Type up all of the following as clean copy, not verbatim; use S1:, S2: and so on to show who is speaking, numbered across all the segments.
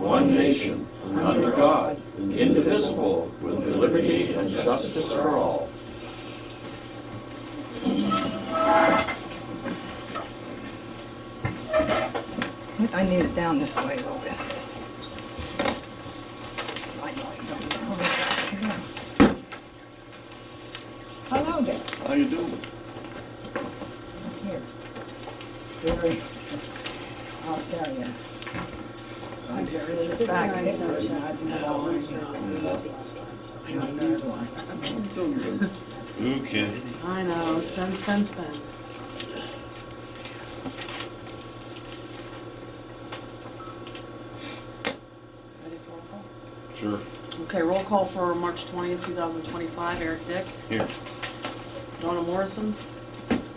S1: one nation, under God, indivisible, with liberty and justice for all.
S2: I need it down this way a little bit. I know something. Hello there.
S3: How you doing?
S2: Here. Very, I'll tell you. I get rid of this back version. I've been always
S3: Okay.
S4: I know, spend. Ready for roll call?
S3: Sure.
S4: Okay, roll call for March 20th, 2025. Eric Dick,
S3: Here.
S4: Donna Morrison,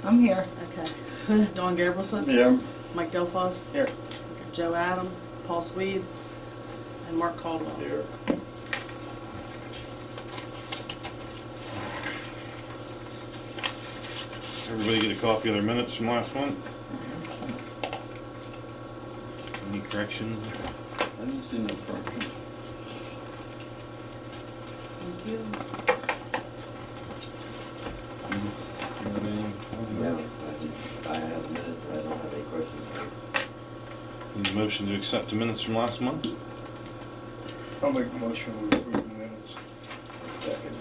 S2: I'm here.
S4: okay. Don Gabrielson,
S3: Yeah.
S4: Mike Delphos,
S3: Here.
S4: Joe Adam, Paul Swede, and Mark Caldwell.
S3: Here. Everybody get a copy of their minutes from last month? Any corrections?
S5: I didn't see no corrections.
S4: Thank you.
S5: Yeah, I have minutes, I don't have any questions.
S3: Need a motion to accept the minutes from last month?
S6: I'll make a motion to approve the minutes.
S5: Second.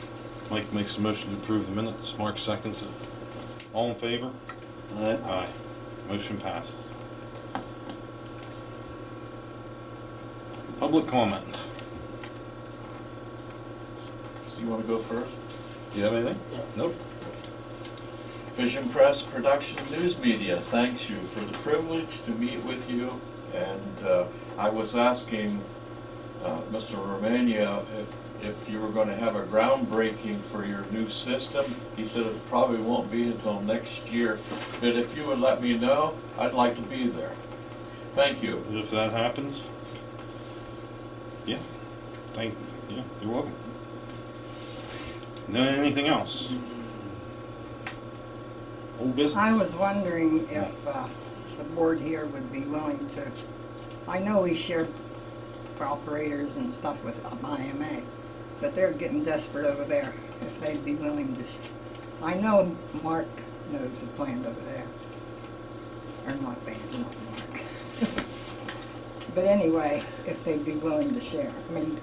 S3: Mike makes a motion to approve the minutes, Mark seconds it. All in favor?
S5: Aye.
S3: Aye. Motion passes. Public comment.
S1: So you want to go first?
S3: Do you have anything? Nope.
S1: Vision Press Production News Media thanks you for the privilege to meet with you. And I was asking Mr. Romania if you were going to have a groundbreaking for your new system. He said it probably won't be until next year. But if you would let me know, I'd like to be there. Thank you.
S3: If that happens, yeah, you're welcome. Anything else? Old business?
S2: I was wondering if the board here would be willing to, I know we share operators and stuff with IMA, but they're getting desperate over there, if they'd be willing to, I know Mark knows the plant over there. Or not Mark. But anyway, if they'd be willing to share. I mean,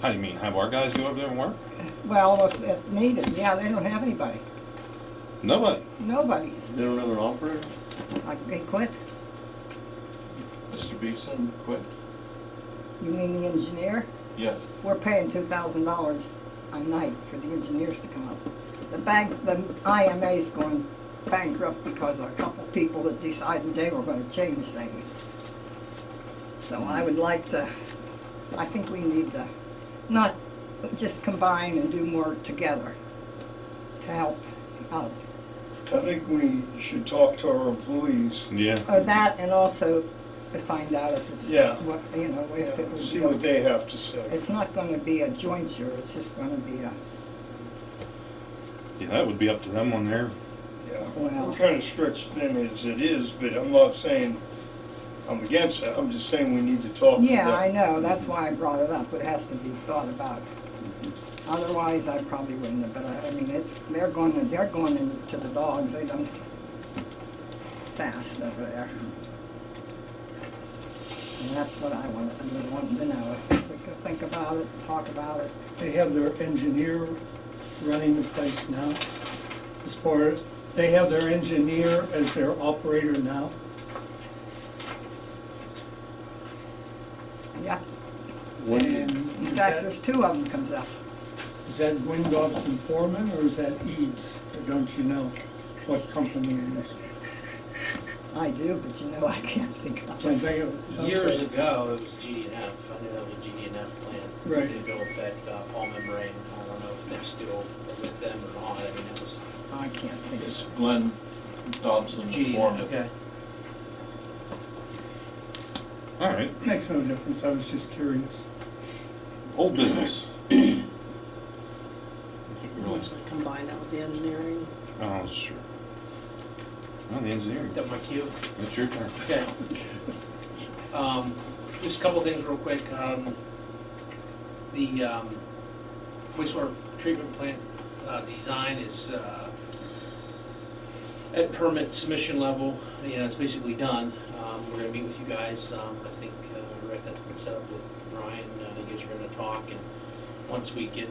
S3: How do you mean, have our guys go over there and work?
S2: well, if needed, yeah, they don't have anybody.
S3: Nobody.
S2: Nobody.
S5: They don't have an operator?
S2: Like, they quit.
S1: Mr. Beeson, quit?
S2: You mean the engineer?
S1: Yes.
S2: We're paying $2,000 a night for the engineers to come up. The IMA's going bankrupt because of a couple people that decided they were going to change things. So I would like to, I think we need to not just combine and do more together to help out.
S6: I think we should talk to our employees.
S3: Yeah.
S2: Or that, and also to find out if it's,
S6: Yeah.
S2: what, you know, if it would
S6: See
S2: be,
S6: what they have to say.
S2: it's not going to be a jointure, it's just going to be a,
S3: Yeah, that would be up to them on their,
S6: Yeah.
S2: Well-
S6: We're kind of stretched thin as it is, but I'm not saying I'm against it. I'm just saying we need to talk to them.
S2: yeah, I know, that's why I brought it up, it has to be thought about. Otherwise, I probably wouldn't have, but I mean, they're going into the dogs, they don't fast over there. And that's what I was wanting to know, if we could think about it, talk about it.
S7: They have their engineer running the place now. As far as, they have their engineer as their operator now.
S2: Yeah,
S5: When,
S7: And
S2: in
S7: is
S2: fact,
S7: that,
S2: there's two of them comes up.
S7: is that Windobson Foreman or is that Eads? Or don't you know what company it is?
S2: I do, but you know, I can't think of
S7: Can't
S2: it.
S7: think of it.
S8: Years
S7: Okay.
S8: ago, it was GD&F. I think that was a GD&F plant.
S7: Right.
S8: They built that Paul membrane. I don't know if they're still with them or not. I mean, it was
S2: I can't think of
S1: It's
S2: it.
S1: Glenn Dobson, the
S8: GD&F.
S1: foreman.
S8: Okay.
S3: all right,
S7: Makes no difference, I was just curious.
S3: old business.
S4: You want to combine that with the engineering?
S3: Oh, sure. Well, the engineering,
S8: That my cue.
S3: that's your turn.
S8: Okay. Just a couple things real quick. The wastewater treatment plant design is at permit submission level. Yeah, it's basically done. We're gonna meet with you guys. I think, right, that's been set up with Brian. You guys are gonna talk, and once we get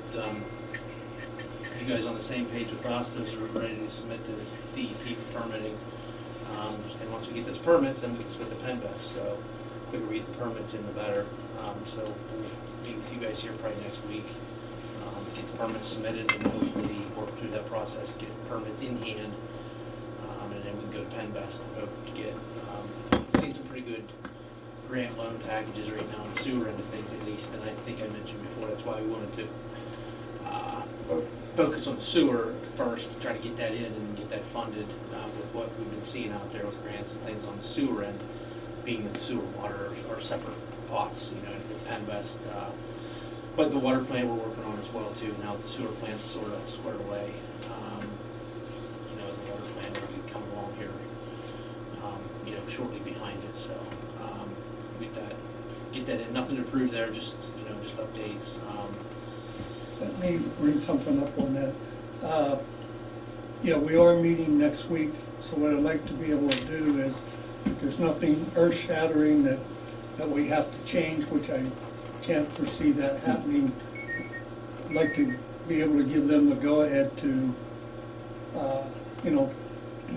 S8: you guys on the same page with us, those are ready to submit to DEP for permitting. And once we get those permits, then we can submit the PennVest. So the quicker we get the permits in, the better. So we'll meet with you guys here probably next week. Get the permits submitted, and hopefully work through that process, get permits in hand, and then we can go to PennVest and hope to get, seen some pretty good grant loan packages right now on the sewer end of things at least. And I think I mentioned before, that's why we wanted to focus on the sewer first, to try to get that in and get that funded with what we've been seeing out there with grants and things on the sewer end, being that the sewer and water are separate pots, you know, with PennVest. But the water plant we're working on as well too. Now the sewer plant's sort of squared away. You know, the water plant will be coming along here, you know, shortly behind it. So get that in. Nothing to prove there, just, you know, just updates.
S7: Let me bring something up on that. Yeah, we are meeting next week, so what I'd like to be able to do is, if there's nothing earth-shattering that we have to change, which I can't foresee that happening, I'd like to be able to give them the go-ahead to, you know,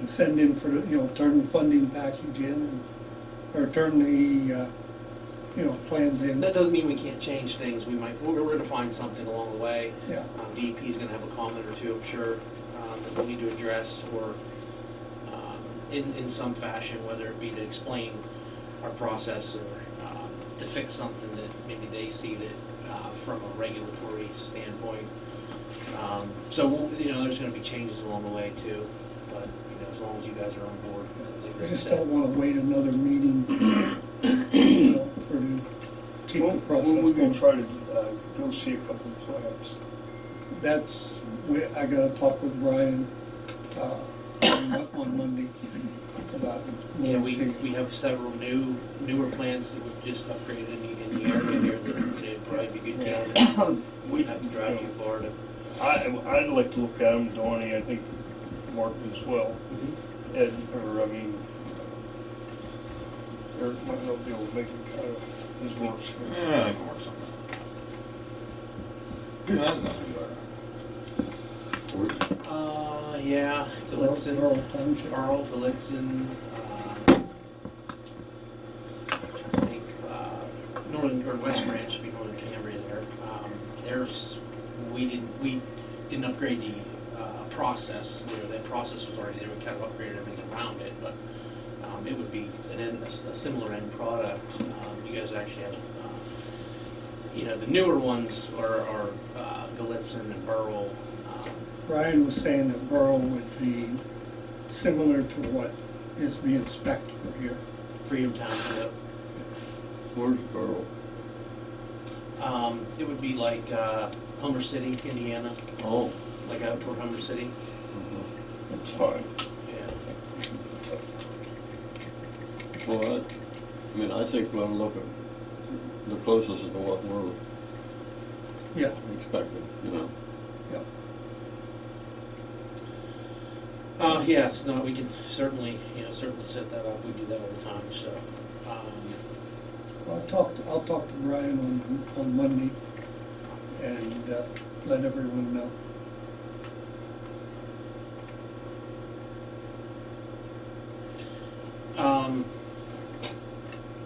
S7: send in for the, you know, turn the funding package in, or turn the, you know, plans in.
S8: That doesn't mean we can't change things. We're gonna find something along the way.
S7: Yeah.
S8: DEP's gonna have a comment or two, I'm sure, that we need to address, or in some fashion, whether it be to explain our process or to fix something that maybe they see that from a regulatory standpoint. So you know, there's gonna be changes along the way too, but you know, as long as you guys are on board. like
S7: I
S8: Rick
S7: just
S8: said.
S7: don't wanna wait another meeting, you know, to keep the process
S6: When we gonna
S7: going.
S6: try to go see a couple of plants?
S7: That's, I gotta talk with Brian, on Monday about.
S8: Yeah, we have several newer plants that we've just upgraded in the area here that, you know, probably be good candidates. We have to drive too far to.
S6: I'd like to look at them, Donnie, I think Mark as well. Ed, or I mean, Eric might not be able to make it kind of his works.
S3: Yeah, I can work something. Who has nothing better?
S8: Yeah, Gallitzin,
S7: Earl Township.
S8: Earl, Gallitzin, I'm trying to think, Northern, or West Branch should be Northern Cambria there. We didn't upgrade the process, you know, that process was already there, we kind of upgraded everything around it, but it would be a similar end product. You guys actually have, you know, the newer ones are Gallitzin and Burrell.
S7: Brian was saying that Burrell would be similar to what is being spec'd for here.
S8: Freedom Township.
S5: Where's Burl?
S8: It would be like Homer City, Indiana,
S5: Oh.
S8: like out toward Homer City.
S6: It's fine.
S8: Yeah.
S5: Well, I mean, I think we'll look at the closest to what we're
S7: Yeah,
S5: expecting, you know.
S7: yeah.
S8: Yes, no, we can certainly set that up. We do that all the time. So,
S7: I'll talk to Brian on Monday and let everyone know.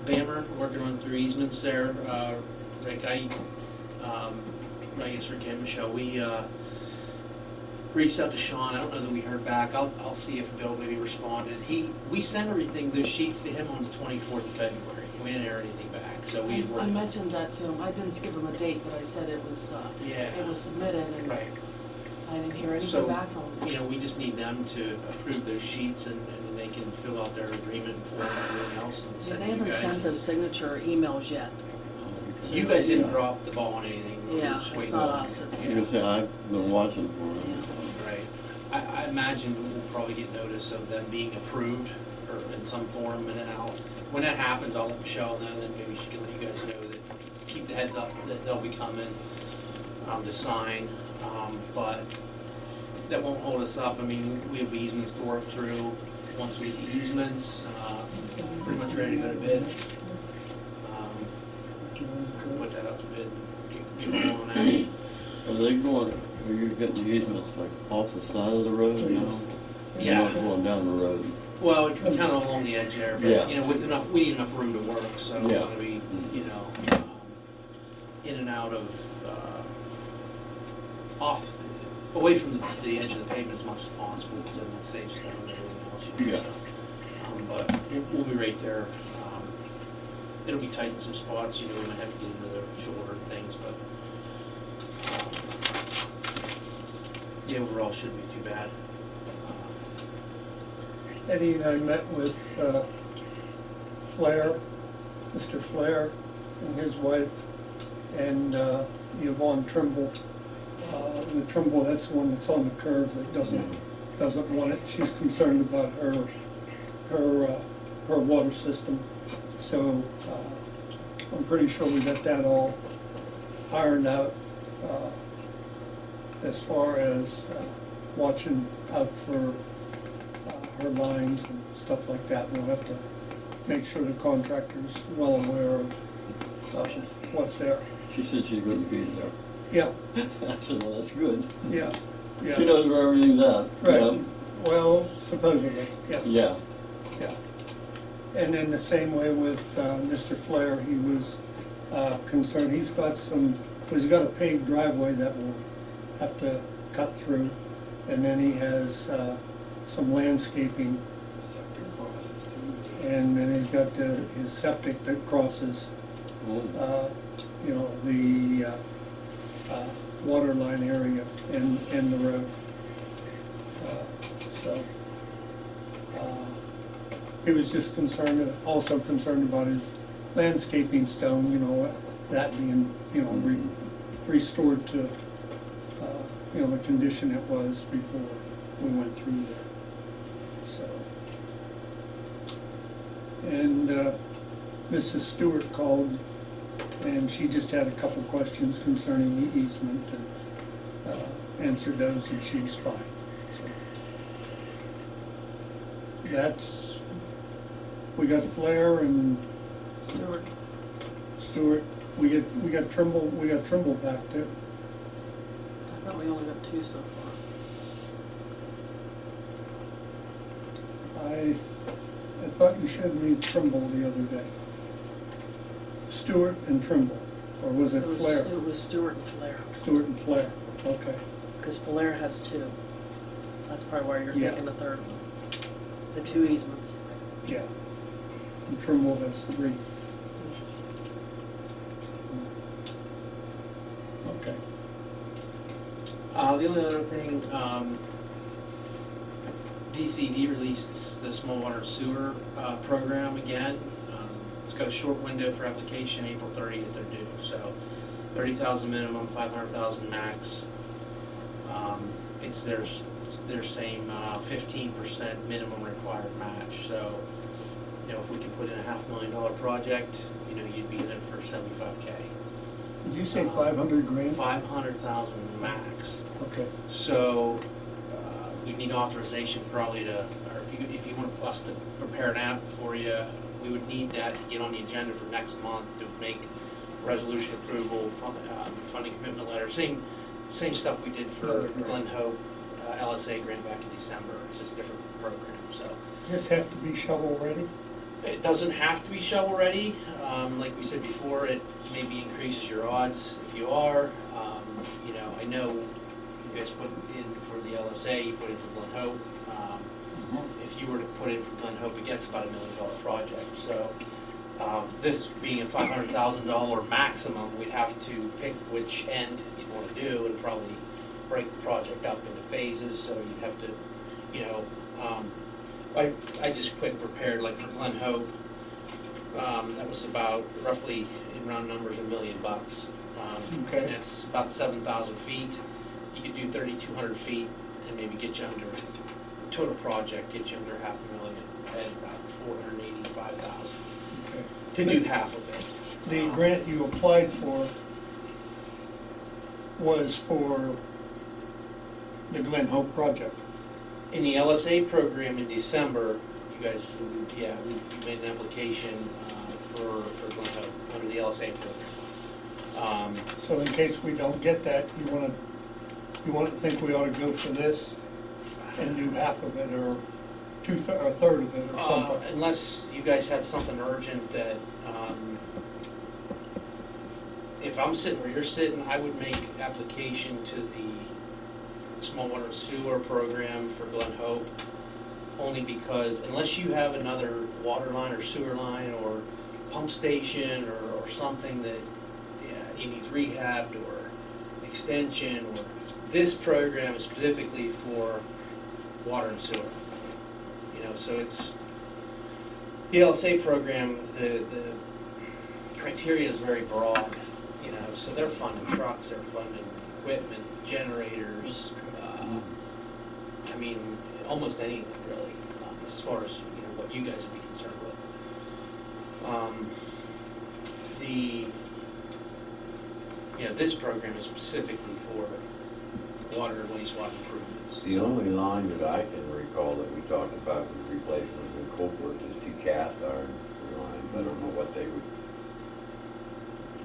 S8: Bammer, working on through easements there. Rick, I guess Rick and Michelle, we reached out to Sean. I don't know that we heard back. I'll see if Bill maybe responded. We sent everything, those sheets to him on the 24th of February. We didn't hear anything back. So we
S4: I mentioned that to him. I didn't give him a date, but I said it was submitted, and
S8: right.
S4: I didn't hear anything
S8: So,
S4: back from him.
S8: you know, we just need them to approve those sheets, and then they can fill out their agreement and form and everything else and
S4: Yeah,
S8: send
S4: they
S8: it to you
S4: haven't
S8: guys.
S4: sent those signature emails yet.
S8: You guys didn't drop the ball on anything. We're
S4: Yeah,
S8: just
S4: it's
S8: waiting
S4: not
S8: on-
S4: us, it's-
S5: You can say, I've been watching for it.
S4: Yeah.
S8: Right. I imagine we'll probably get notice of them being approved or in some form, and then when that happens, I'll let Michelle know, then maybe she can let you guys know that, keep the heads up that they'll be coming, to sign, but that won't hold us up. I mean, we have easements to work through. Once we get the easements, pretty much ready to go to bid. Put that up to bid, get going on that.
S5: Are they going, are you getting the easements like off the side of the road now?
S8: Yeah.
S5: You're not going down the road?
S8: Well, it's kind of along the edge there,
S5: Yeah.
S8: but, you know, with enough, we need enough room to work, so we're
S5: Yeah.
S8: gonna be, you know, in and out of, away from the edge of the pavement as much as possible, because then it saves stone and everything else, you know,
S5: Yeah.
S8: so. But we'll be right there. It'll be tight in some spots, you know, we might have to get into the shoulder and things, but, the overall shouldn't be too bad.
S7: Eddie and I met with Flair, Mr. Flair and his wife, and Yvonne Trimble. The Trimble, that's the one that's on the curve that doesn't want it. She's concerned about her water system. So I'm pretty sure we got that all ironed out as far as watching out for her lines and stuff like that. We'll have to make sure the contractor's well aware of what's there.
S5: She said she's going to be there.
S7: Yeah,
S5: I said, well, that's good.
S7: yeah, yeah.
S5: She knows where everything's at.
S7: Right. Well, supposedly, yes.
S5: Yeah.
S7: Yeah. And then the same way with Mr. Flair, he was concerned, he's got a paved driveway that we'll have to cut through, and then he has some landscaping, and then he's got his septic that crosses, the water line area in the road. He was just also concerned about his landscaping stone, that being, restored to, the condition it was before we went through there. So. And Mrs. Stewart called, and she just had a couple questions concerning the easement, and answered those, and she was fine. So that's, we got Flair and Stewart. We got Trimble back there.
S4: I thought we only got 2 so far.
S7: I thought you showed me Trimble the other day. Stewart and Trimble, or was it Flair?
S4: It was Stewart and Flair,
S7: Stewart and Flair, okay.
S4: because Flair has 2. That's probably why you're
S7: Yeah.
S4: thinking the third one. The 2 easements.
S7: Yeah. And Trimble has 3. Okay.
S8: The only other thing, DCD released the small water sewer program again. It's got a short window for application, April 30th they're due, so 30,000 minimum, 500,000 max. It's their same 15% minimum required match, so if we can put in a $500,000 project, you'd be in it for 75K.
S7: Did you say 500 grand?
S8: 500,000 max.
S7: Okay.
S8: So we need authorization probably to, or if you want us to prepare an app for you, we would need that to get on the agenda for next month to make resolution approval, funding commitment letter, same stuff we did for Glen Hope LSA grant back in December. It's just a different program. So
S7: Does this have to be shovel ready?
S8: it doesn't have to be shovel ready. Like we said before, it maybe increases your odds if you are. I know you guys put in for the LSA, you put in for Glen Hope. If you were to put in for Glen Hope, it gets about $1 million project. So this being a $500,000 maximum, we'd have to pick which end you'd want to do and probably break the project up into phases. So you'd have to, I just quick prepared, like for Glen Hope, that was about roughly, in round numbers, $1 million.
S7: Okay.
S8: And it's about 7,000 feet. You could do 3,200 feet and maybe get you under total project gets you under $500,000 at about $485,000
S7: Okay.
S8: to do half of it.
S7: The grant you applied for was for the Glen Hope project.
S8: In the LSA program in December, you guys, yeah, we made an application for Glen Hope under the LSA program.
S7: So in case we don't get that, you want to think we ought to go for this and do half of it, or or a third of it, or something?
S8: Unless you guys have something urgent that, if I'm sitting where you're sitting, I would make application to the small water and sewer program for Glen Hope, only because unless you have another water line or sewer line or pump station or something that, yeah, it needs rehabbed or extension, or this program is specifically for water and sewer. You know, so it's, the LSA program, the criteria is very broad, you know, so they're funding trucks, they're funding equipment, generators, I mean, almost anything really, as far as, you know, what you guys would be concerned with. You know, this program is specifically for water and wastewater improvements.
S9: The only line that I can recall that we talked about with replacements in Colport is 2 cast iron lines. I don't know what they would,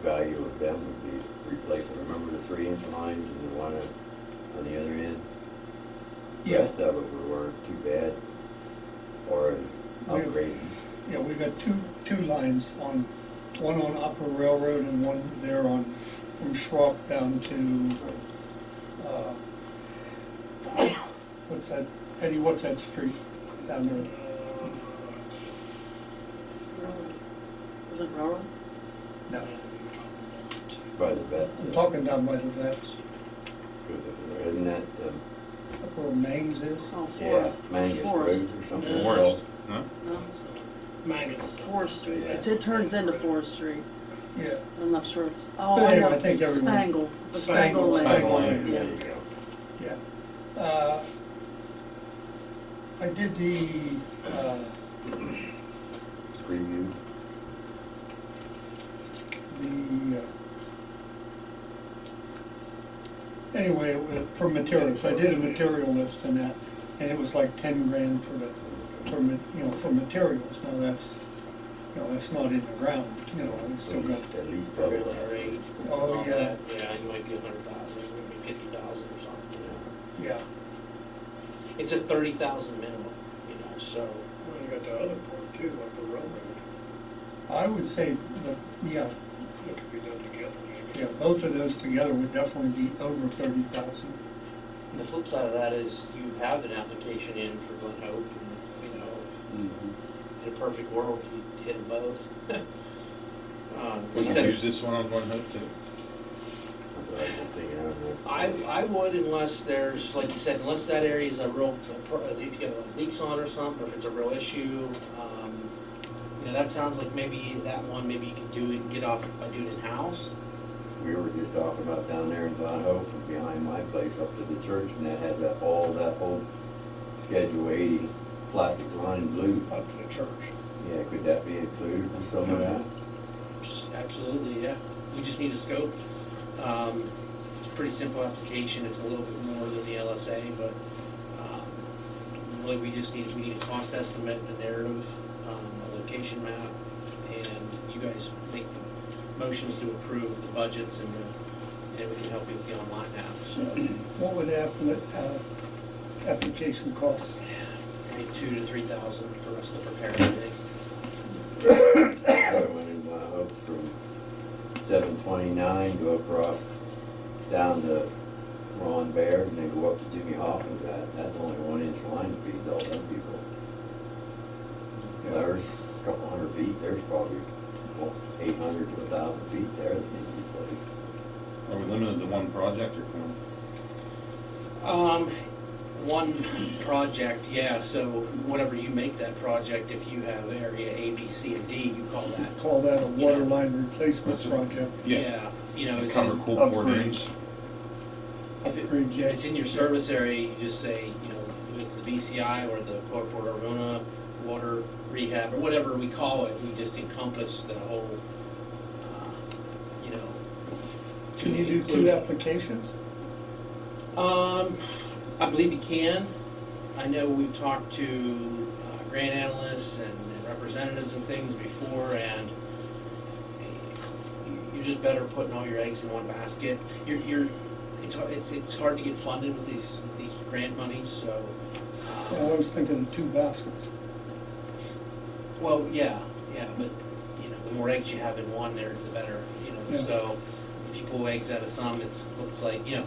S9: value of them would be replacement. Remember the 3-inch lines and the one on the other end? The
S7: Yeah.
S9: rest of it weren't too bad, or an upgrade.
S7: Yeah, we got two lines on, one on Upper Railroad and one there on, from Schrock down to, what's that, Eddie, what's that street down there?
S4: Railroad. Was it Railroad?
S7: No,
S9: By the vets.
S7: I'm talking down by the vets,
S9: Isn't that,
S7: up where Mangs is.
S4: Oh,
S9: yeah, Mangus
S4: Forest.
S9: Road or something?
S4: Yeah.
S3: Forest, huh?
S4: No, it's not.
S6: Mangus.
S4: Forest Street.
S9: Yeah.
S4: It turns into Forest Street.
S7: Yeah,
S4: I'm not sure it's, oh,
S7: But
S4: I
S7: anyway,
S4: know,
S7: I think everyone-
S4: Spangle. The
S6: Spangle,
S4: Lane.
S3: Spangle Lane.
S4: Yeah.
S9: There you go.
S7: yeah. I did the,
S9: Preview.
S7: anyway, for materials, I did a material list and that, and it was like 10 grand for materials. Now that's, that's not in the ground, we still got,
S9: At least double
S8: Fairly
S9: that.
S8: rate.
S7: Oh,
S8: All
S7: yeah.
S8: that, yeah, you might be 100,000, maybe 50,000 or something, you know.
S7: yeah.
S8: It's a 30,000 minimum, you know, so.
S6: Well, you got the other part too, up the railroad,
S7: I would say, yeah,
S6: that could be done together maybe.
S7: yeah, both of those together would definitely be over 30,000.
S8: And the flip side of that is you have an application in for Glen Hope, and, you know,
S9: Mhm.
S8: in a perfect world, you hit them both.
S3: Would you
S8: Instead of-
S3: use this one on Glen Hope too?
S9: That's what I was thinking of.
S8: I would, unless there's, like you said, unless that area is a real, if you get leaks on or something, or if it's a real issue. You know, that sounds like maybe that one, maybe you could do it and get off by doing it in-house.
S9: We were just talking about down there in Glen Hope, and behind my place up to the church, and that has that whole Schedule 80 plastic line blue.
S6: Up to the church.
S9: Yeah, could that be included in some of that?
S8: Absolutely, yeah. We just need a scope. It's a pretty simple application. It's a little bit more than the LSA, but really we need a cost estimate, a narrative, a location map, and you guys make the motions to approve the budgets, and we can help you with the online app. So
S7: What would application cost?
S8: maybe $2,000 to $3,000 for us to prepare everything.
S9: I went in Glen Hope from 729, go across down to Ron Bear, and then go up to Jimmy Hawkins. That's only 1-inch line that feeds all them people. There's a couple hundred feet, there's probably 800 to 1,000 feet there that need to be placed.
S3: Are we limited to one project or can
S8: One project, yeah, so whatever you make that project, if you have area A, B, C, and D, you call that.
S7: Call that a water
S8: Yeah.
S7: line replacement project.
S8: Yeah, you know,
S3: we
S8: is
S3: cover
S8: in,
S3: Colport
S6: Upgrades.
S3: ends?
S8: if
S7: Upgrade,
S8: if
S7: yes.
S8: it's in your service area, you just say, you know, it's the BCI or the purported water rehab, or whatever we call it, we just encompass the whole, you know.
S7: Can you do two
S8: include-
S7: applications?
S8: I believe you can. I know we've talked to grant analysts and representatives and things before, and you're just better putting all your eggs in one basket. It's hard to get funded with these grant monies, so.
S7: I was thinking of two baskets.
S8: Well, yeah, but, you know, the more eggs you have in one there, the better, you know,
S7: Yeah.
S8: so if you pull eggs out of some, looks like, you know,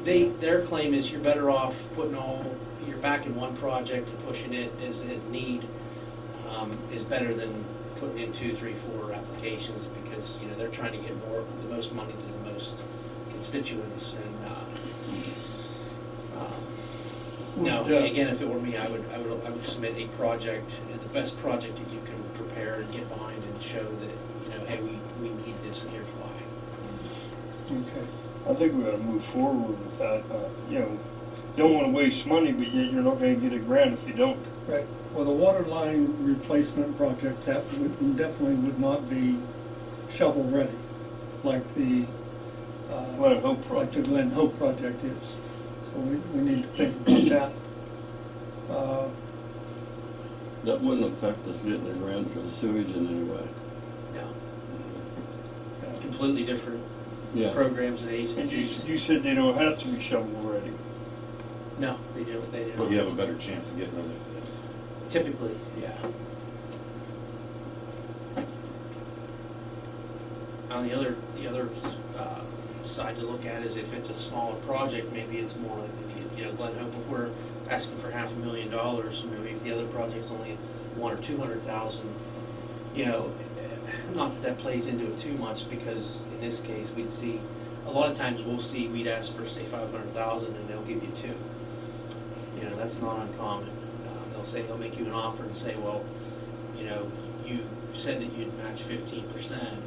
S8: their claim is you're better off putting you're back in one project and pushing it as need, is better than putting in 2, 3, 4 applications, because, you know, they're trying to get the most money to the most constituents, and, no,
S7: Would,
S8: again, if it were me, I would submit a project, the best project that you can prepare and get behind and show that, you know, hey, we need this and here's why.
S7: Okay.
S6: I think we ought to move forward with that, you know, don't wanna waste money, but yet you're not gonna get a grant if you don't.
S7: Right. Well, the water line replacement project, that definitely would not be shovel-ready, like the,
S6: Glen Hope
S7: like
S6: project.
S7: the Glen Hope project is. So we need to think about that.
S5: That wouldn't affect us getting a grant for the sewage in any way.
S8: No, completely different
S5: Yeah.
S8: programs and
S6: And
S8: agencies.
S6: you said they don't have to be shovel ready.
S8: No, they do.
S3: But you have a better chance of getting it if it is.
S8: Typically, yeah. On the other side to look at is if it's a smaller project, maybe it's more like, you know, Glen Hope, if we're asking for $500,000, maybe if the other project's only 100 or 200,000, you know, not that plays into it too much, because in this case, a lot of times we'd ask for, say, 500,000 and they'll give you 2. You know, that's not uncommon. They'll make you an offer and say, well, you know, you said that you'd match 15%,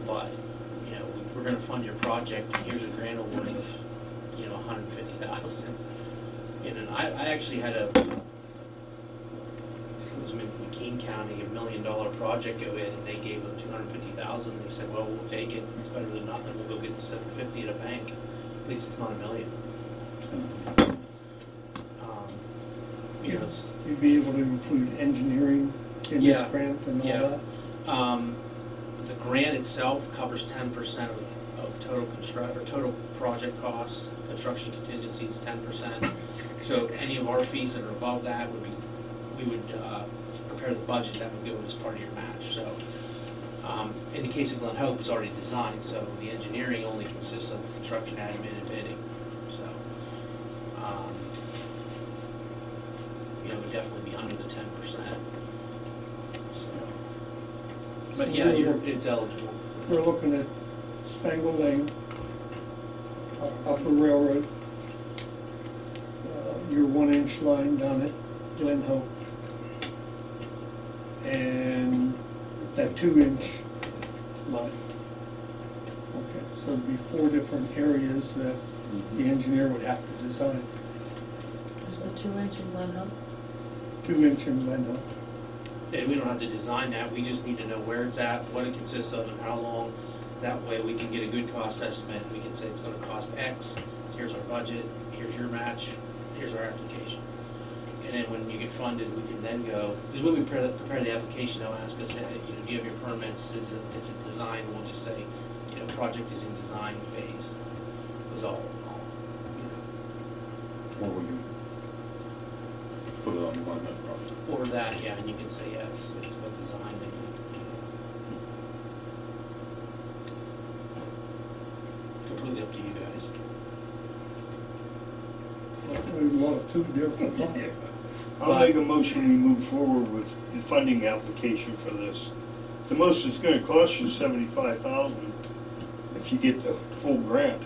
S8: but, you know, we're gonna fund your project, and here's a grant award of, you know, 150,000. And I actually had I think it was McKean County, $1 million project go in, and they gave them 250,000. They said, well, we'll take it, it's better than nothing, we'll go get the 750 at a bank. At least it's not $1 million. You know,
S7: You'd be able to include engineering in this
S8: Yeah.
S7: grant and all
S8: Yeah.
S7: that?
S8: The grant itself covers 10% of total total project costs. Construction contingency is 10%. So any of our fees that are above that we would prepare the budget that would go as part of your match. So in the case of Glen Hope, it's already designed, so the engineering only consists of construction, admin, and bidding. So you know, it would definitely be under the 10%. But yeah, it's eligible.
S7: We're looking at Spangle Lane, Upper Railroad, your 1-inch line down at Glen Hope, and that 2-inch line. Okay, so it'd be 4 different areas that the engineer would have to design.
S4: Is the 2-inch in Glen Hope?
S7: 2-inch in Glen Hope.
S8: And we don't have to design that, we just need to know where it's at, what it consists of, and how long. That way we can get a good cost estimate, we can say it's gonna cost X, here's our budget, here's your match, here's our application. And then when you get funded, we can then go, because when we prepare the application, they'll ask us, you know, do you have your permits, is it design, we'll just say, you know, project is in design phase, is all, you
S3: Or we can put it on the Glen Hope project.
S8: know, or that, yeah, and you can say, yeah, it's been designed, and, completely up to you guys.
S7: There's a lot of food there for thought.
S6: I'll make a motion, we move forward with the funding application for this. The most it's gonna cost you is 75,000 if you get the full grant.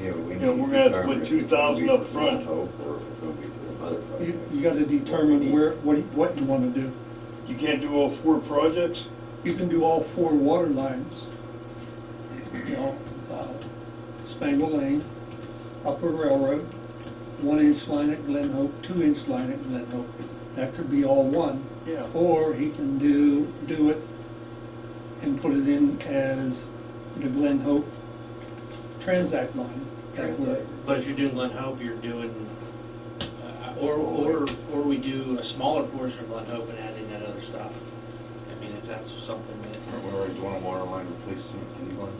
S9: Yeah, we
S6: You know, we're gonna have to put 2,000 up front.
S9: Hope, or if it's gonna be for the other project.
S7: You gotta determine what you wanna do.
S6: You can't do all 4 projects?
S7: You can do all 4 water lines. You know, Spangle Lane, Upper Railroad, 1-inch line at Glen Hope, 2-inch line at Glen Hope. That could be all one.
S6: Yeah.
S7: Or he can do it and put it in as the Glen Hope Transact line. That would-
S8: But if you're doing Glen Hope, you're doing, or we do a smaller portion of Glen Hope and add in that other stuff. I mean, if that's something that,
S3: We're already doing a water line replacement, can you go ahead?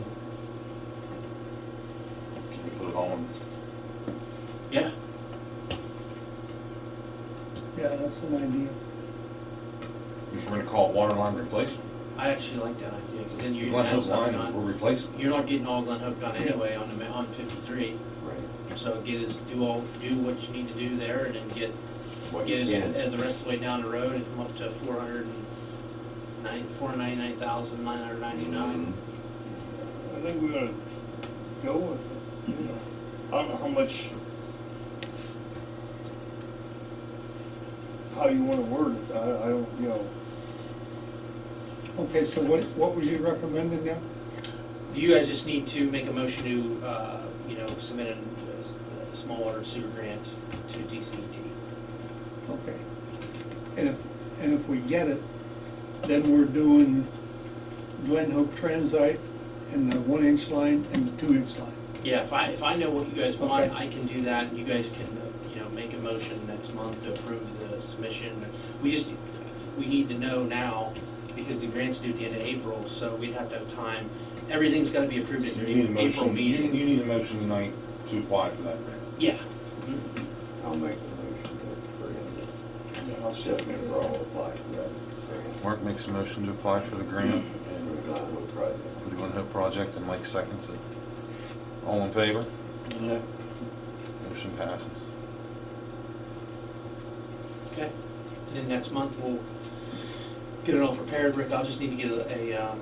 S3: Can you put it all in?
S8: yeah,
S7: Yeah, that's an idea.
S3: If we're gonna call it water line replacement,
S8: I actually like that idea, because then you're
S3: Glen
S8: gonna add
S3: Hope
S8: stuff
S3: line,
S8: done.
S3: we're replacing.
S8: You're not getting all Glen Hope done anyway on 53.
S9: Right.
S8: So get us, do what you need to do there, and then get
S9: What
S8: us
S9: you can.
S8: the rest of the way down the road and come up to 499,999.
S6: I think we ought to go with it, you know. I don't know how much, how you wanna word it, I don't, you know.
S7: Okay, so what was you recommending now?
S8: You guys just need to make a motion to, submit a small water and sewer grant to DCD.
S7: Okay. And if we get it, then we're doing Glen Hope Transite and the 1-inch line and the 2-inch line.
S8: Yeah, if I know what you guys want,
S7: Okay.
S8: I can do that, and you guys can, make a motion next month to approve the submission. We need to know now, because the grant's due at the end of April, so we'd have to have time. Everything's gotta be approved at
S3: You
S8: your
S3: need a
S8: April
S3: motion,
S8: meeting.
S3: you need a motion tonight to apply for that grant.
S8: Yeah.
S9: I'll make the motion for him
S6: I'll
S9: to,
S6: second it.
S9: we're all apply for that grant.
S3: Mark makes a motion to apply for the grant
S9: For
S3: and
S9: the Glen Hope project.
S3: for the Glen Hope project, and Mike seconds it. All in favor?
S6: Yeah.
S3: Motion passes.
S8: Okay, and then next month we'll get it all prepared. Rick, I'll just need to get a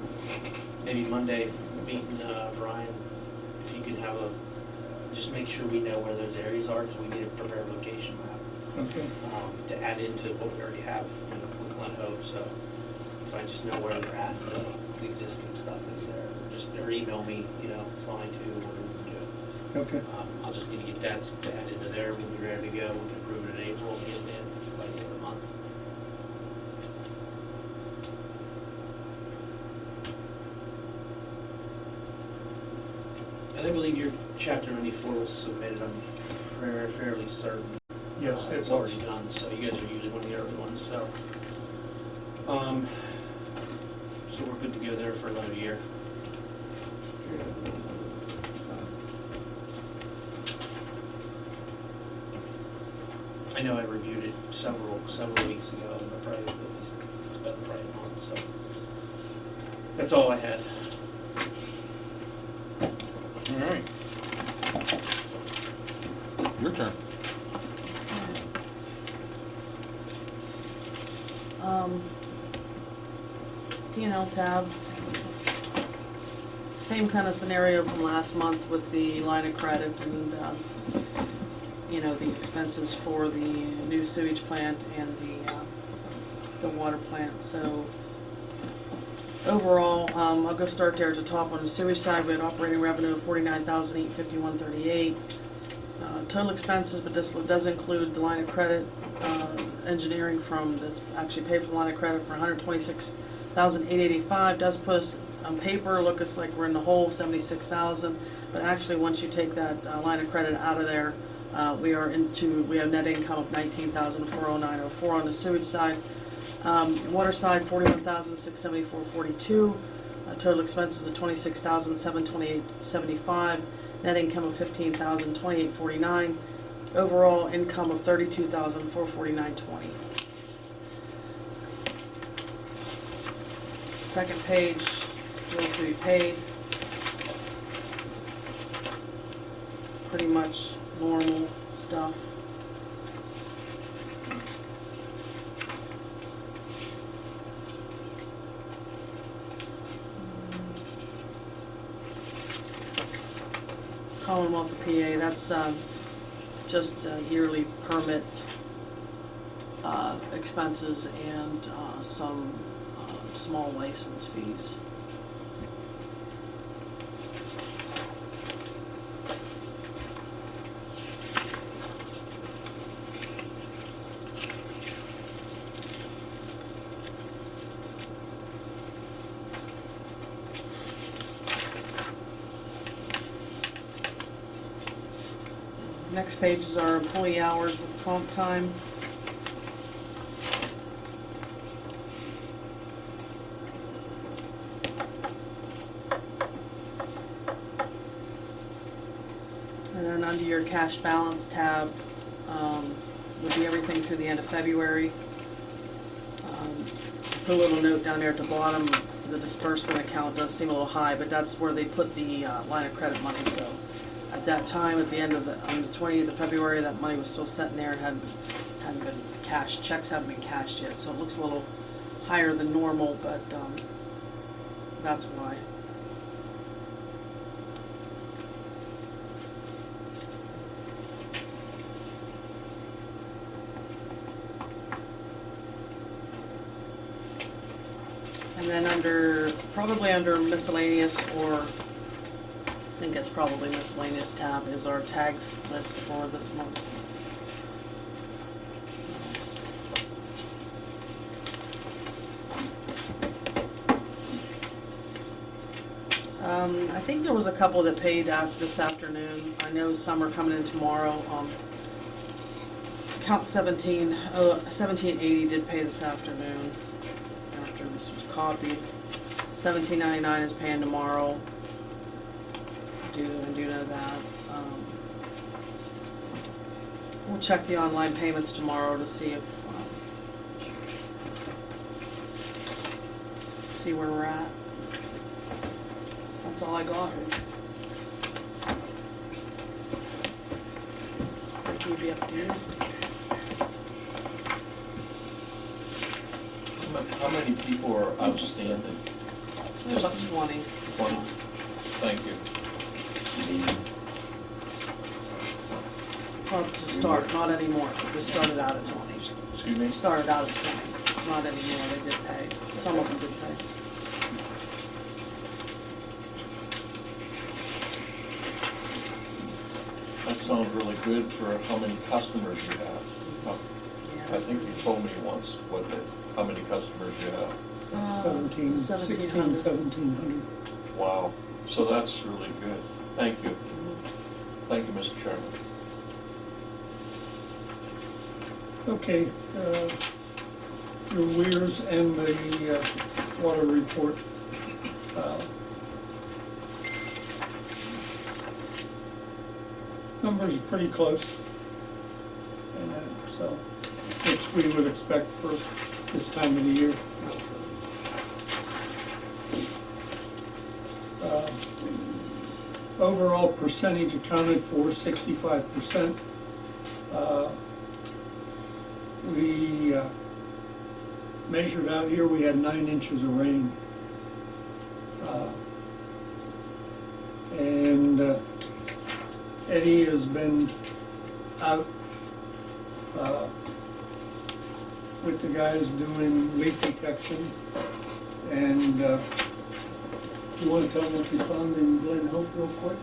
S8: maybe Monday meeting, Brian, if you can have just make sure we know where those areas are, because we need to prepare a location map
S7: Okay.
S8: to add into what we already have with Glen Hope, so if I just know where they're at, the existing stuff is there, or email me, it's fine too, whatever we can do.
S7: Okay.
S8: I'll just need to get that to add into there, we'll be ready to go, we can approve it in April, and get it in by the end of the month. And I believe your chapter 94 was submitted, I'm fairly certain.
S7: Yes,
S8: It's
S7: it was.
S8: already done, so you guys are usually one of the early ones, so. So we're good to go there for another year. I know I reviewed it several weeks ago, but probably, it's been probably a month, so. That's all I had.
S3: All right. Your turn.
S4: P&L tab. Same kind of scenario from last month with the line of credit and, the expenses for the new sewage plant and the water plant. So overall, I'll go start there at the top. On the sewage side, we had operating revenue of $49,851.38. Total expenses, but this does include the line of credit, engineering that's actually paid for the line of credit for $126,885. Does put us on paper, look us like we're in the hole, $76,000. But actually, once you take that line of credit out of there, we have net income of $19,409.04 on the sewage side. Water side, $41,674.42. Total expenses of $26,728.75. Net income of $15,028.49. Overall income of $32,449.20. Second page, bills to be paid. Pretty much normal stuff. Commonwealth of PA, that's just yearly permit expenses and some small license fees. Next page is our employee hours with comp time. And then under your cash balance tab, would be everything through the end of February. Put a little note down there at the bottom, the disbursement account does seem a little high, but that's where they put the line of credit money, so at that time, at the end of on the 20th of February, that money was still sitting there and hadn't been cashed, checks haven't been cashed yet, so it looks a little higher than normal, but that's why. And then probably under miscellaneous, or I think it's probably miscellaneous tab, is our tag list for this month. I think there was a couple that paid this afternoon. I know some are coming in tomorrow. Count 1780 did pay this afternoon. After this was copied. $17.99 is paying tomorrow. I do know that. We'll check the online payments tomorrow to see if see where we're at. That's all I got. It'll be up to you.
S1: How many people are outstanding?
S4: There's about 20.
S1: 20. Thank you.
S4: Well, to start, not anymore. We started out at 20.
S1: Excuse me?
S4: Started out at 20. Not anymore. They did pay. Some of them did pay.
S1: That sounds really good for how many customers you have. I think you told me once how many customers you have.
S7: 1700.
S1: Wow, so that's really good. Thank you. Thank you, Mr. Chairman.
S7: Okay, your weirs and the water report. Numbers are pretty close, and so, which we would expect for this time of the year. Overall percentage accounted for 65%. We measured out here, we had 9 inches of rain. And Eddie has been out with the guys doing leak detection. And you want to tell them what you found in Glen Hope real quick?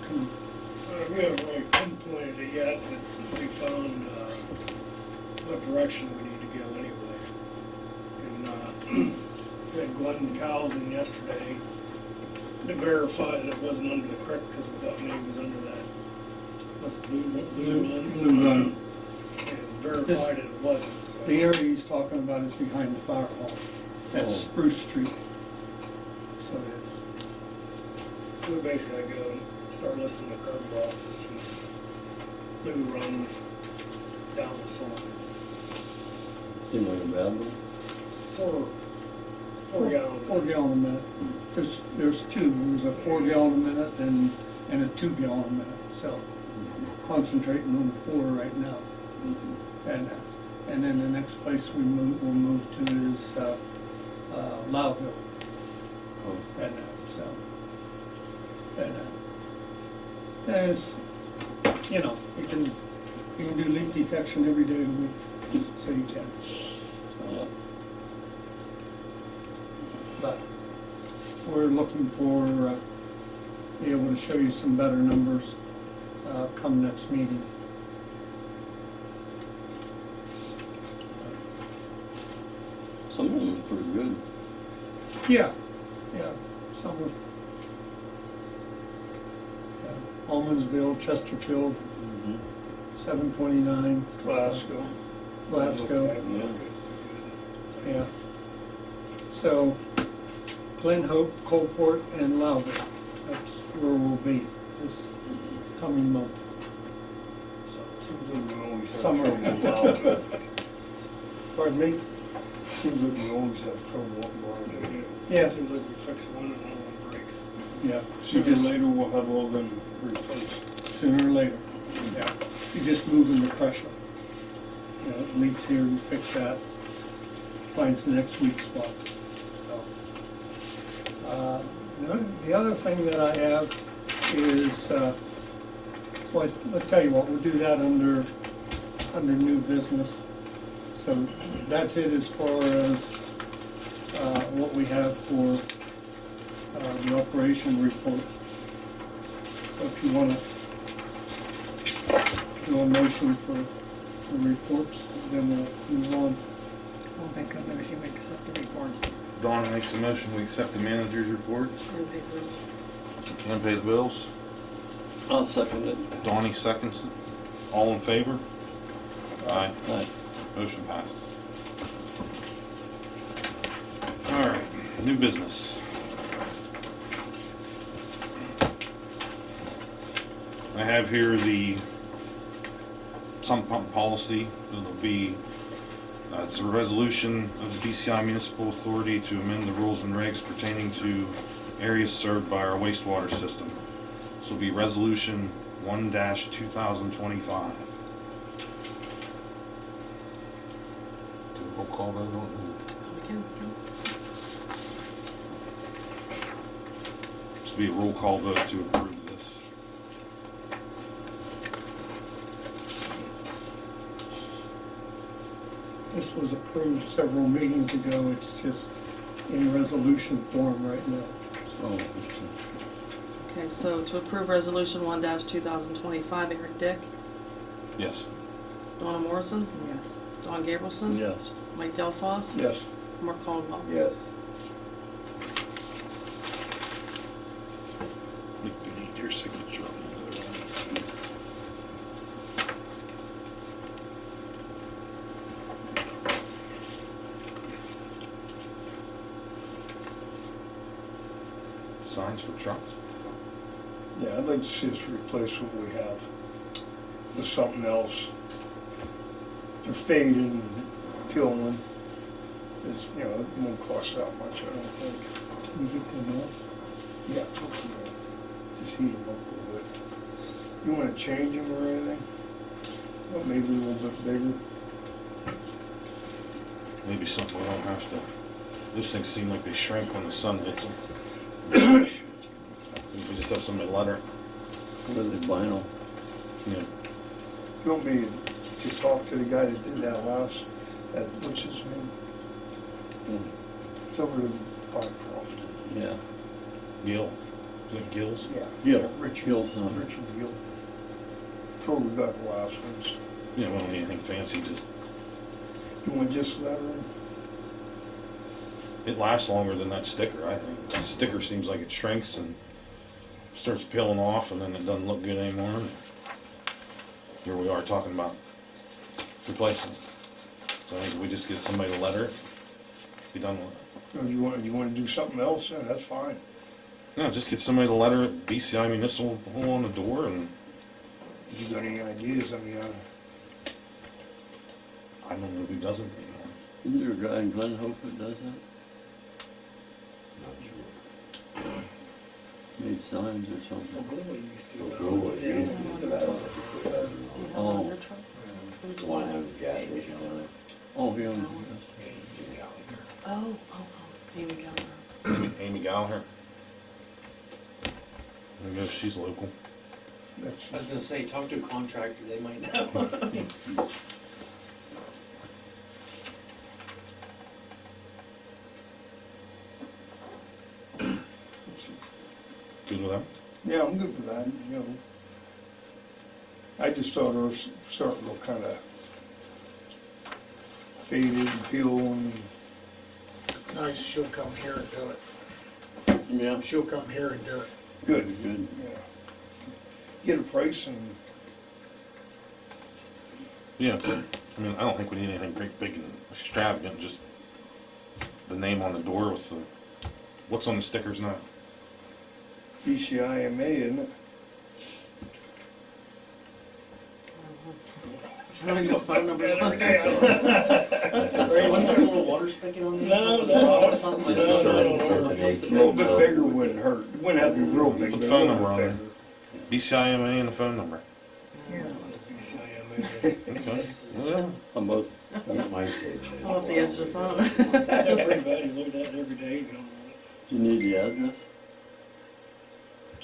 S6: We haven't really pinpointed it yet, but we found what direction we need to go anyway. And we had Glen cows in yesterday to verify that it wasn't under the creek, because we thought maybe it was under that, was it Blue Run?
S7: Blue Run.
S6: And verified it wasn't, so.
S7: The area he's talking about is behind the fire hall. That's Spruce Street. So
S6: So we basically go and start listening to curb boxes from Blue Run down the Salon.
S5: Seemed like a bad one.
S6: 4 gallon.
S7: 4 gallon a minute. There's two. There's a 4 gallon a minute and a 2 gallon a minute. So concentrating on the 4 right now. And then the next place we'll move to is Loudville. And so. And it's, you know, you can do leak detection every day of the week, so you can. So, but we're looking for be able to show you some better numbers come next meeting.
S5: Some of them was pretty good.
S7: Yeah, some of Almondsville, Chesterfield, 729.
S6: Glasgow.
S7: Glasgow,
S6: Glasgow's good.
S7: yeah. So, Glen Hope, Coalport, and Lowry, that's where we'll be this coming month.
S6: Seems like we always have
S7: Summer.
S6: trouble up Loudon.
S7: Pardon me?
S6: Seems like we always have trouble up Loudon.
S7: Yeah.
S6: Seems like we fix one and one breaks.
S7: Yeah.
S6: Sooner or later, we'll have all them replaced.
S7: Sooner or later, yeah. You're just moving the pressure. You know, it leaks here, you fix that, finds the next weak spot, so. The other thing that I have is, well, I'll tell you what, we'll do that under new business. So that's it as far as, what we have for, the operation report. So if you wanna do a motion for the reports, then we'll move on.
S2: I'll make a motion, we accept the reports.
S3: Donna makes a motion, we accept the manager's report
S4: And paper.
S3: and pay the bills.
S5: I'll second it.
S3: Donnie seconds it. All in favor? Aye.
S5: Aye.
S3: Motion passes. All right, new business. I have here the sump pump policy. It'll be, it's a resolution of the BCI Municipal Authority to amend the rules and regs pertaining to areas served by our wastewater system. This will be resolution 1-2025. Do a roll call vote on
S4: We can.
S3: it? This will be a roll call vote to approve this.
S7: This was approved several meetings ago, it's just in resolution form right now.
S5: Oh,
S4: Okay, so to approve resolution 1-2025, Eric Dick,
S3: Yes.
S4: Donna Morrison,
S2: Yes.
S4: Don Gabrielson,
S5: yes.
S4: Mike Delphos,
S6: Yes.
S4: Mark Caldwell.
S9: Yes.
S3: You need your signature on the other one. Signs for trucks?
S6: Yeah, I'd like to see us replace what we have with something else. They're faded and peeling. It's, you know, it won't cost that much, I don't think.
S7: Can you get them off?
S6: Yeah. Just heat them up a little bit. You wanna change them or anything? Well, maybe a little bit bigger.
S3: Maybe something we don't have to. Those things seem like they shrink when the sun hits them. If we just have somebody letter.
S5: With the vinyl.
S3: Yeah.
S6: You want me to talk to the guy that did that last, what's his name?
S5: Hmm.
S6: It's over to Pycroft.
S5: Yeah.
S3: Gill. Is it Gills?
S6: Yeah.
S5: Yeah,
S6: Richard.
S5: Gill's son.
S6: Richard Gill. That's where we got the last ones.
S3: Yeah, we don't need anything fancy, just,
S6: You want just lettering?
S3: it lasts longer than that sticker, I think. The sticker seems like it shrinks and starts peeling off and then it doesn't look good anymore. Here we are talking about replacing it. So I think if we just get somebody to letter it, be done with it.
S6: Or you wanna do something else, then that's fine.
S3: No, just get somebody to letter it, BCI Municipal pull on the door and
S6: If you got any ideas, I mean,
S3: I don't know who doesn't anymore.
S5: Isn't there a guy in Glen Hope that does that?
S9: Not sure.
S5: Made signs or something?
S9: Google it, used to that.
S5: Oh.
S4: Your truck?
S9: The one that has a gas station on it.
S5: Oh, yeah.
S4: Oh, Amy Gallagher.
S3: Amy Gallagher. I guess she's local.
S6: that's,
S8: I was gonna say, talk to a contractor, they might know.
S3: Good with that?
S6: yeah, I'm good with that, you know. I just thought it was starting to look kinda faded and peeled and,
S10: Nice, she'll come here and do it.
S5: Yeah.
S10: She'll come here and do it.
S6: good,
S5: Good.
S6: yeah. Get a price and
S3: Yeah, I mean, I don't think we need anything great, big and extravagant, just the name on the door with the, what's on the stickers now?
S6: BCIMA, isn't it?
S4: So I don't know phone numbers on
S6: Okay.
S4: there.
S8: Wasn't there a little water spigot on there?
S6: No, A little bit bigger wouldn't hurt. It wouldn't have to be real big.
S3: Put
S6: but a
S3: phone
S6: little
S3: number on
S6: bit
S3: there. BCIMA and the phone number.
S6: bigger.
S3: Okay, well,
S5: I'm both,
S9: You might say.
S4: I'll have to answer the phone.
S6: Everybody look at that every day. You know.
S5: do you need the address?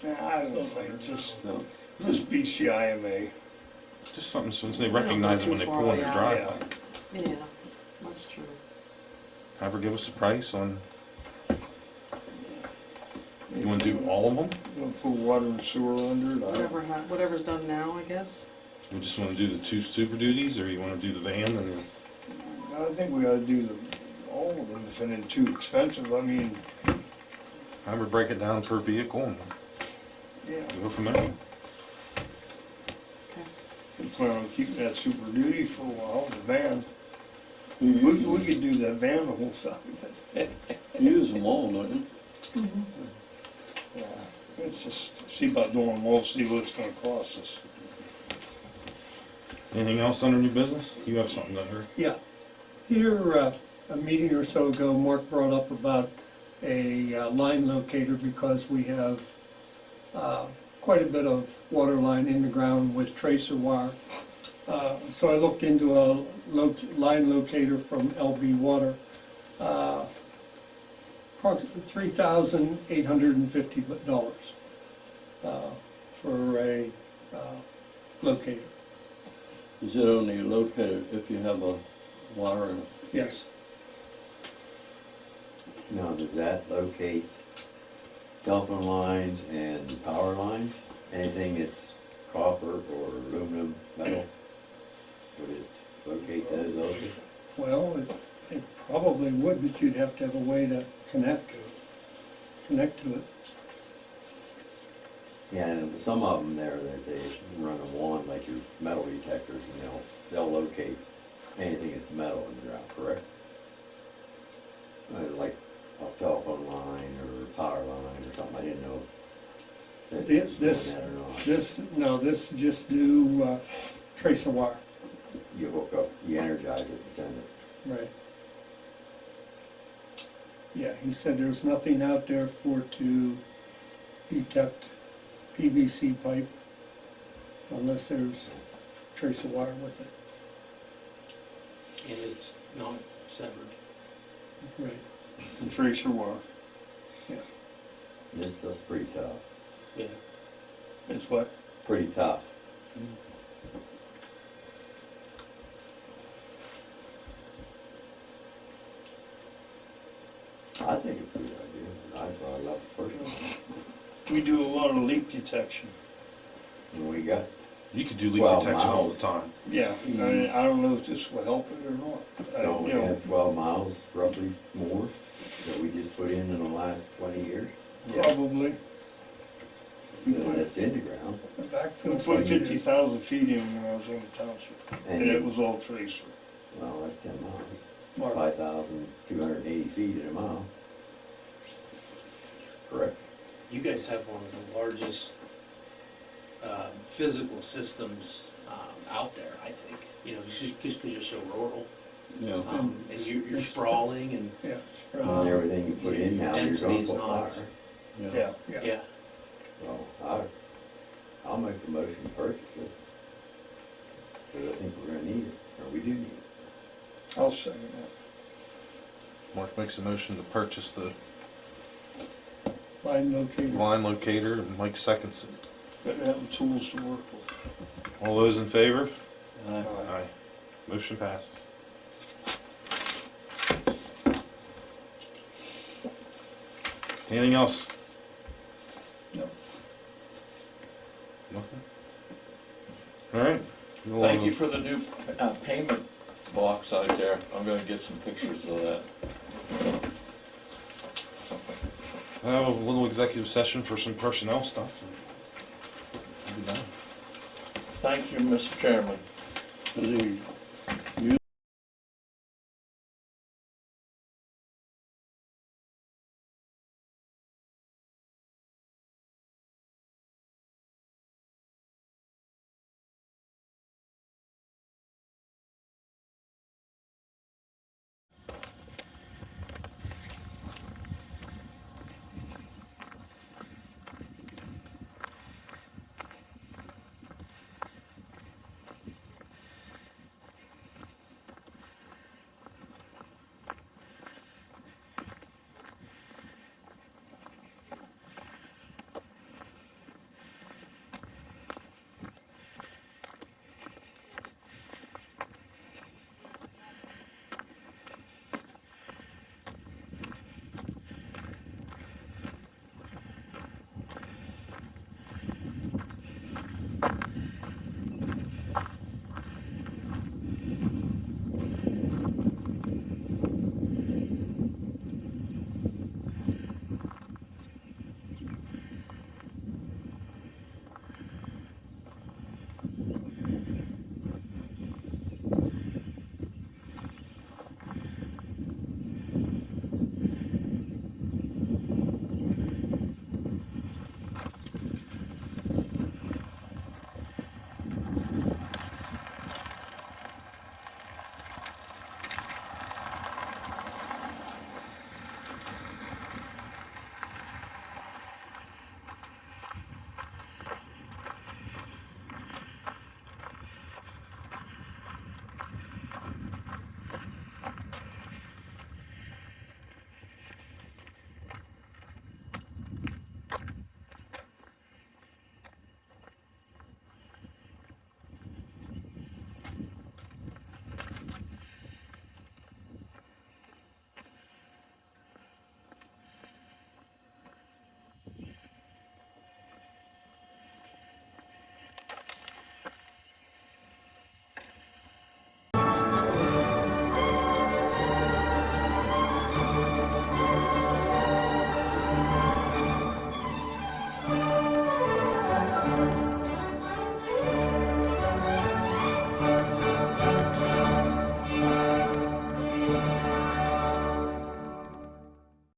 S6: Nah, I don't think, just
S5: No.
S6: BCIMA.
S3: just something so they recognize it when they pull in their driveway.
S4: Yeah, that's true.
S3: Have her give us a price on, you wanna do all of them?
S6: You wanna put water and sewer under it? I don't-
S4: Whatever's done now, I guess.
S3: We just wanna do the 2 Super Duties, or you wanna do the van and then,
S6: I think we ought to do all of them, if it ain't too expensive. I mean,
S3: have her break it down per vehicle and
S6: yeah,
S3: go from there?
S4: Okay.
S6: we plan on keeping that Super Duty for a while, the van.
S5: You
S6: We could do that van the whole time.
S5: use them all, don't you?
S6: Yeah, it's just, see about doing them all, see what it's gonna cost us.
S3: Anything else under new business? You have something to her?
S7: Yeah. Here, a meeting or so ago, Mark brought up about a line locator because we have quite a bit of water line in the ground with tracer wire. So I looked into a line locator from LB Water. Approximately $3,850 for a locator.
S5: Is it only located if you have a wire in it?
S7: Yes.
S9: Now, does that locate telephone lines and power lines? Anything that's copper or aluminum, metal? Would it locate those also?
S7: Well, it probably would, but you'd have to have a way to connect to it.
S9: Yeah, and some of them there that they run them on, like your metal detectors, and they'll locate anything that's metal in the ground, correct? Like a telephone line or power line or something, I didn't know if that was
S7: This,
S9: doing that or not.
S7: no, this just do tracer wire.
S9: You hook up, you energize it and send it.
S7: Right. Yeah, he said there's nothing out there to detect PVC pipe unless there's tracer wire with it.
S8: And it's not severed.
S7: Right.
S6: The tracer wire.
S9: This stuff's pretty tough,
S8: Yeah.
S6: It's what?
S9: pretty tough. I think it's a good idea. I brought it up the first time.
S6: We do a lot of leak detection.
S9: And we got,
S3: You could do leak
S9: 12
S3: detection all
S9: miles.
S3: the time.
S6: Yeah, I mean, I don't know if this will help it or not.
S9: don't we
S6: You know,
S9: have 12 miles roughly more that we just put in the last 20 years?
S7: Probably.
S9: That's in the ground.
S7: The
S6: We
S7: backfill's
S6: put
S7: like it
S6: 50,000 feet in when I was in the township, and it was all tracer.
S9: Well, that's 10 miles.
S7: Mark.
S9: 5,280 feet in a mile. Correct?
S8: You guys have one of the largest physical systems out there, I think. You know, just because you're so rural.
S5: Yeah.
S8: And you're sprawling and,
S7: Yeah, spread
S9: And
S7: out.
S9: everything you put in now, you're
S8: Density
S9: gonna
S8: is
S9: put
S8: not-
S9: fire.
S6: Yeah.
S8: yeah.
S9: Well, I'll make the motion to purchase it. Because I think we're gonna need it, or we do need it.
S6: I'll second that.
S3: Mark makes a motion to purchase the
S7: Line locator.
S3: line locator, and Mike seconds it.
S6: Better have the tools to work with.
S3: All those in favor?
S5: Aye.
S3: Aye. Motion passes. Anything else?
S7: No.
S3: Nothing? All right. We'll,
S1: Thank you for the new payment box out there. I'm gonna get some pictures of that.
S3: have a little executive session for some personnel stuff. We'll be done.
S1: Thank you, Mr. Chairman.
S5: Has he